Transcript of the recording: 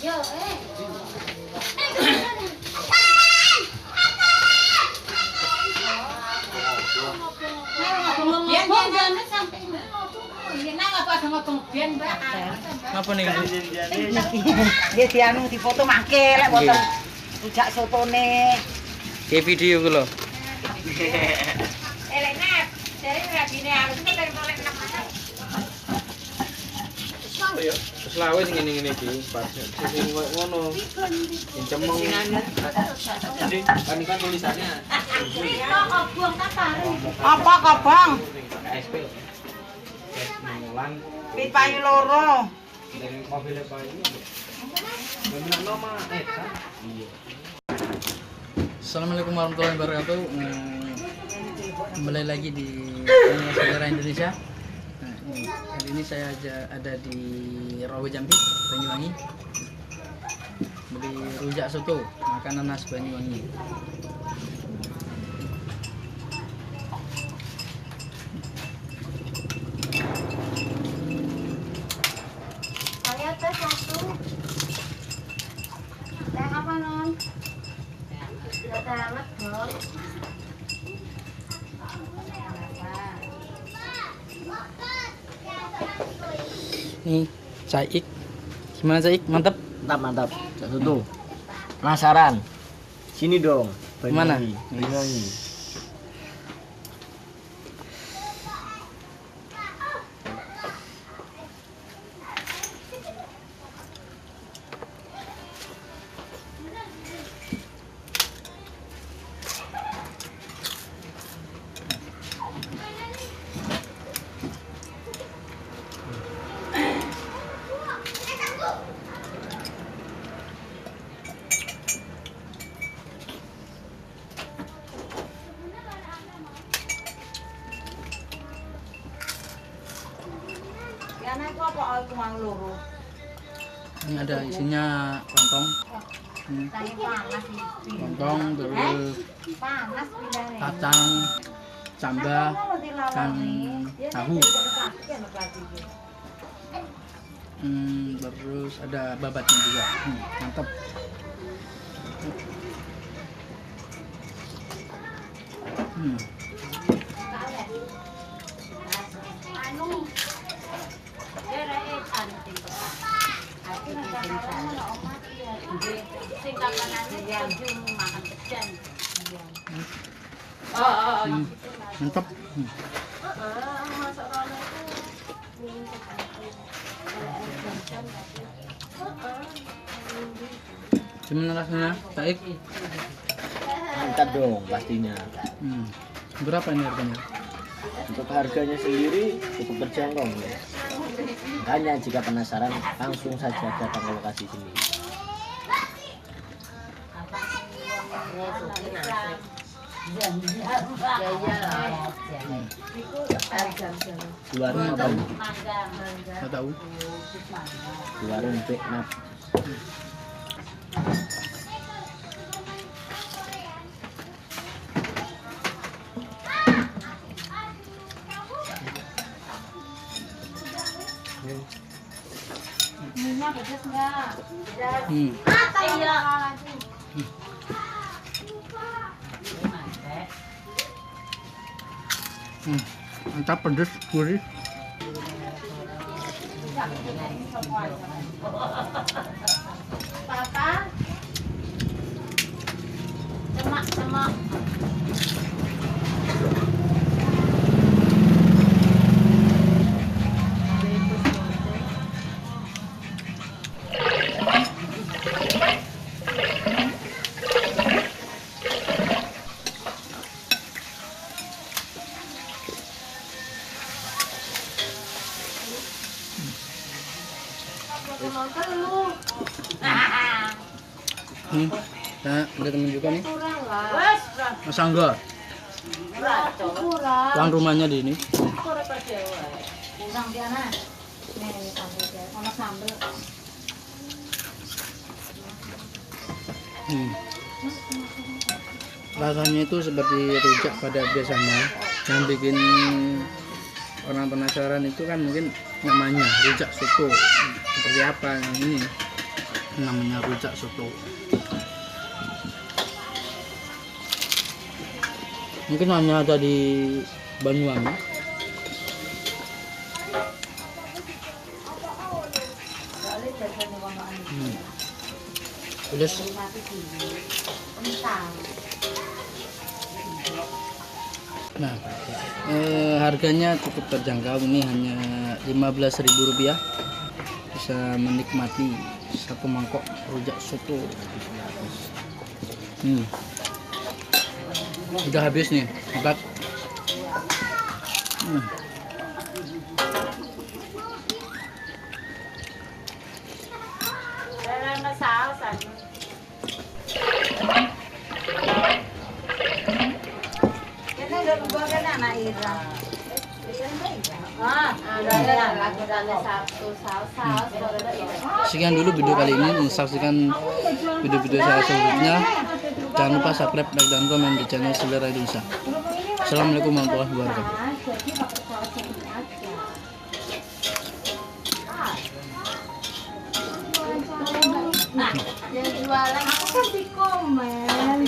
Apa nih? Nggih dianu difoto mangke lek wonten rujak sotone. Kayak video ku lho. Elek nep, jare rabine halus kok tolek nang mana. Terus lawe sing ngene-ngene iki, pas sing ngono. Sing cemeng. Kan tulisannya. Apa kabang? KSP. Mulan Pipayu loro. dari mobil apa ini? Benar nama Iya. Assalamualaikum warahmatullahi wabarakatuh. Kembali lagi di Saudara Indonesia. Nah, kali ini saya ada di Rawa Jambi, Banyuwangi. Beli rujak soto, makanan khas Banyuwangi. Teh satu. Teh apa non? Teh hangat dong. Nih, Caik. Gimana Caik? Mantap? Mantap. Satu tuh. Penasaran? Sini dong. Mana? Banyuwangi. Ya nek apa aku mang loro. Ini ada isinya lontong. Tanya panas iki. Lontong terus Panas pindahnya. kacang, cambah, dan tahu. Terus ada babatnya juga. Mantap. Anu. Aku sing kapanane ujung makan pedan. Mantap. Masuk rono Gimana rasanya, Caik? Mantap dong pastinya. Berapa ini harganya? Untuk harganya sendiri cukup terjangkau ya. Makanya jika penasaran langsung saja datang ke lokasi sini. Di warung apa? Nggak tahu. Di warung Beknap. minyak pedes enggak? Apa Iya. Mantap, pedes, gurih. Papa. Semak. Nah, ada temen juga nih. Kurang lah. Mas Angga. Kurang. Tuan rumahnya di ini. Kurang dia nah. Nih, sambel dia. Ono sambel. Rasanya itu seperti rujak pada biasanya. Yang bikin orang penasaran itu kan mungkin namanya rujak soto. Seperti apa yang ini? namanya rujak soto. Mungkin hanya ada di Banyuwangi. Terus nah, harganya cukup terjangkau, ini hanya Rp15.000, bisa menikmati satu mangkok rujak soto. Udah habis nih, hebat. Sekian dulu video kali ini. Saksikan video-video saya selanjutnya. Jangan lupa subscribe, like, dan komen di channel Selera Indonesia. Assalamualaikum warahmatullahi wabarakatuh. Nah, yang jualan aku kan di komen.